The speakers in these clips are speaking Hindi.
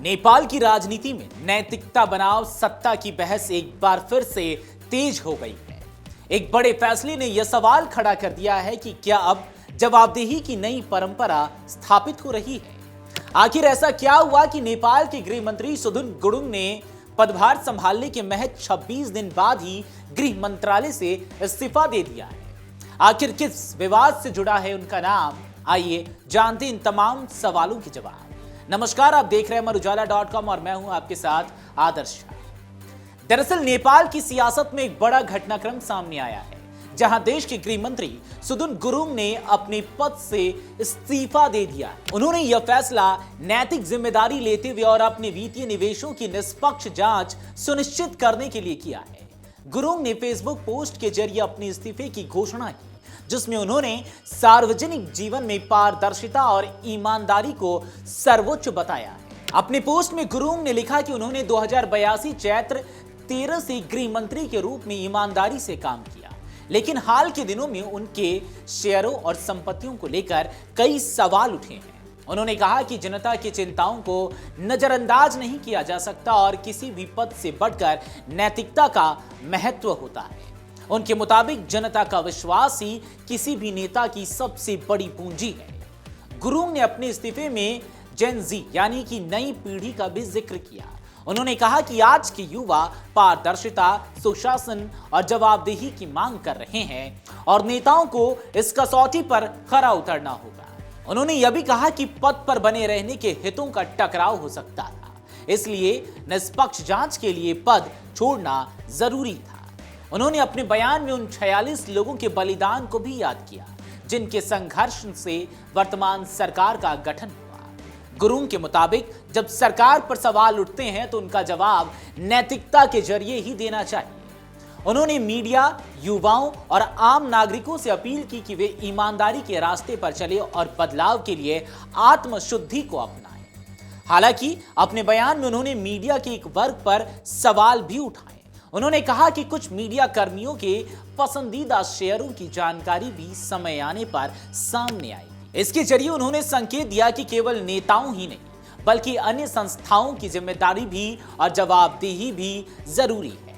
नेपाल की राजनीति में नैतिकता बनाम सत्ता की बहस एक बार फिर से तेज हो गई है। एक बड़े फैसले ने यह सवाल खड़ा कर दिया है कि क्या अब जवाबदेही की नई परंपरा स्थापित हो रही है। आखिर ऐसा क्या हुआ कि नेपाल के गृह मंत्री सुदुन गुरुङ ने पदभार संभालने के महज 26 दिन बाद ही गृह मंत्रालय से इस्तीफा दे दिया है। आखिर किस विवाद से जुड़ा है उनका नाम, आइए जानते इन तमाम सवालों के जवाब। नमस्कार, आप देख रहे हैं अमर-उजाला.com और मैं हूं आपके साथ आदर्श। दरअसल नेपाल की सियासत में एक बड़ा घटनाक्रम सामने आया है, जहां देश के गृह मंत्री सुदुन गुरुङ ने अपने पद से इस्तीफा दे दिया। उन्होंने यह फैसला नैतिक जिम्मेदारी लेते हुए और अपने वित्तीय निवेशों की निष्पक्ष जांच सुनिश्चित करने के लिए किया है। गुरुङ ने फेसबुक पोस्ट के जरिए अपने इस्तीफे की घोषणा की, जिसमें उन्होंने सार्वजनिक जीवन में पारदर्शिता और ईमानदारी को सर्वोच्च बताया है। अपने पोस्ट में गुरुङ ने लिखा कि उन्होंने 2082 चैत्र 13 से गृह मंत्री के रूप में ईमानदारी से काम किया, लेकिन हाल के दिनों में उनके शेयरों और संपत्तियों को लेकर कई सवाल उठे हैं। उन्होंने कहा कि जनता की चिंताओं को नजरअंदाज नहीं किया जा सकता और किसी भी पद से बढ़कर नैतिकता का महत्व होता है। उनके मुताबिक जनता का विश्वास ही किसी भी नेता की सबसे बड़ी पूंजी है। गुरुङ ने अपने इस्तीफे में जेन जी यानी कि नई पीढ़ी का भी जिक्र किया। उन्होंने कहा कि आज के युवा पारदर्शिता, सुशासन और जवाबदेही की मांग कर रहे हैं और नेताओं को इस कसौटी पर खरा उतरना होगा। उन्होंने यह भी कहा कि पद पर बने रहने के हितों का टकराव हो सकता था, इसलिए निष्पक्ष जांच के लिए पद छोड़ना जरूरी था। उन्होंने अपने बयान में उन 46 लोगों के बलिदान को भी याद किया, जिनके संघर्ष से वर्तमान सरकार का गठन हुआ। गुरुङ के मुताबिक जब सरकार पर सवाल उठते हैं तो उनका जवाब नैतिकता के जरिए ही देना चाहिए। उन्होंने मीडिया, युवाओं और आम नागरिकों से अपील की कि वे ईमानदारी के रास्ते पर चले और बदलाव के लिए आत्मशुद्धि को अपनाएं। हालांकि अपने बयान में उन्होंने मीडिया के एक वर्ग पर सवाल भी उठाए। उन्होंने कहा कि कुछ मीडिया कर्मियों के पसंदीदा शेयरों की जानकारी भी समय आने पर सामने आएगी। इसके जरिए उन्होंने संकेत दिया कि केवल नेताओं ही नहीं बल्कि अन्य संस्थाओं की जिम्मेदारी भी और जवाबदेही भी जरूरी है।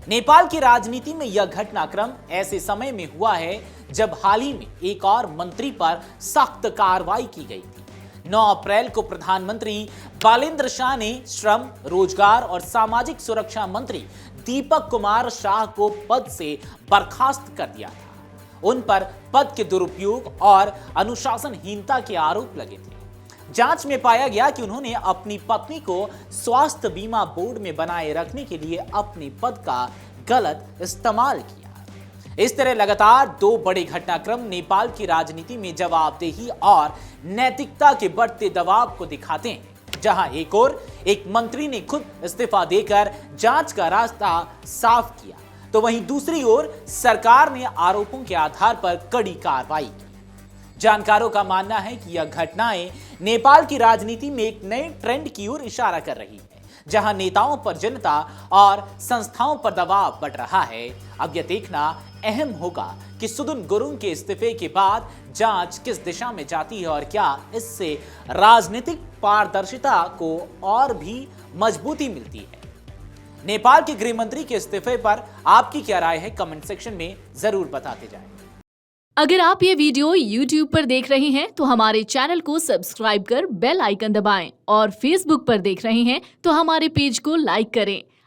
नेपाल की राजनीति में यह घटनाक्रम ऐसे समय में हुआ है जब हाल ही में एक और मंत्री पर सख्त कार्रवाई की गई थी। 9 अप्रैल को प्रधानमंत्री बालेन्द्र शाह ने श्रम, रोजगार और सामाजिक सुरक्षा मंत्री दीपक कुमार शाह को पद से बर्खास्त कर दिया था। उन पर पद के दुरुपयोग और अनुशासनहीनता के आरोप लगे थे। जांच में पाया गया कि उन्होंने अपनी पत्नी को स्वास्थ्य बीमा बोर्ड में बनाए रखने के लिए अपने पद का गलत इस्तेमाल किया। इस तरह लगातार 2 बड़े घटनाक्रम नेपाल की राजनीति में जवाबदेही और नैतिकता के बढ़ते दबाव को दिखाते हैं, जहां एक ओर एक मंत्री ने खुद इस्तीफा देकर जांच का रास्ता साफ किया, तो वहीं दूसरी ओर सरकार ने आरोपों के आधार पर कड़ी कार्रवाई की। जानकारों का मानना है कि यह घटनाएं नेपाल की राजनीति में एक नए ट्रेंड की ओर इशारा कर रही है, जहां नेताओं पर जनता और संस्थाओं पर दबाव बढ़ रहा है। अब यह देखना अहम होगा कि सुदुन गुरुङ के इस्तीफे के बाद जांच किस दिशा में जाती है और क्या इससे राजनीतिक पारदर्शिता को और भी मजबूती मिलती है। नेपाल के गृह मंत्री के इस्तीफे पर आपकी क्या राय है, कमेंट सेक्शन में जरूर बताते जाएं। अगर आप ये वीडियो YouTube पर देख रहे हैं तो हमारे चैनल को सब्सक्राइब कर बेल आइकन दबाएं और Facebook पर देख रहे हैं तो हमारे पेज को लाइक करें।